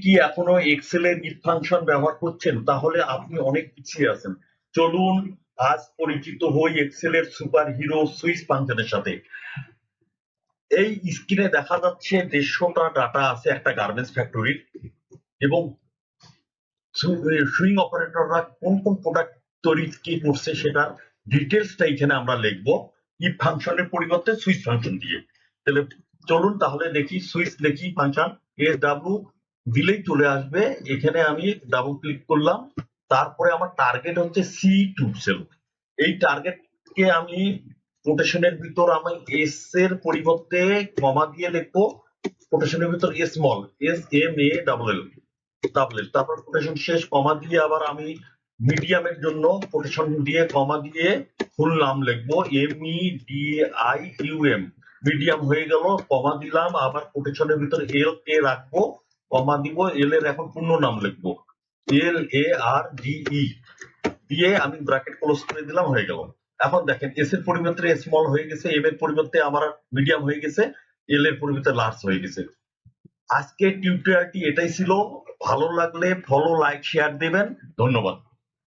কি এখনো এক্সেল এর ইফ ফাংশন ব্যবহার করছেন, তাহলে আপনি অনেক পিছিয়ে আছেন। চলুন আজ পরিচিত হই এক্সেল এর সুপার হিরো সুইচ ফাংশনের সাথে। এই স্ক্রিনে দেখা যাচ্ছে 150টা ডাটা আছে একটা গার্মেন্টস ফ্যাক্টরির, এবং সুইং অপারেটররা কোন কোন প্রোডাক্ট তৈরি কি করছে সেটার ডিটেলসটা এখানে আমরা লিখবো ইফ ফাংশনের পরিবর্তে সুইচ ফাংশন দিয়ে। তাহলে চলুন তাহলে দেখি, সুইচ দেখি ফাংশন এস ডাব্লিউ দিলেই চলে আসবে। এখানে আমি ডাবল ক্লিক করলাম, তারপরে আমার টার্গেট হচ্ছে সি টু সেল। এই টার্গেটকে আমি কোটেশনের ভিতর আমি এস এর পরিবর্তে কমা দিয়ে লিখবো, কোটেশনের ভিতর small S M A double L doublet, তারপর কোটেশন শেষ, কমা দিয়ে আবার আমি মিডিয়ামের জন্য কোটেশন দিয়ে কমা দিয়ে ফুল নাম লিখবো MEDIUM। মিডিয়াম হয়ে গেল, কমা দিলাম, আবার কোটেশনের ভিতর এল কে রাখবো, কমা দিব, এল এর এখন পূর্ণ নাম লিখবো LARGE দিয়ে আমি ব্র্যাকেট ক্লোজ করে দিলাম, হয়ে গেল। এখন দেখেন এস এর পরিবর্তে স্মল হয়ে গেছে, এম এর পরিবর্তে আমার মিডিয়াম হয়ে গেছে, এল এর পরিবর্তে লার্জ হয়ে গেছে। আজকের টিউটোরিয়ালটি এটাই ছিল। ভালো লাগলে ফলো, লাইক, শেয়ার দেবেন। ধন্যবাদ।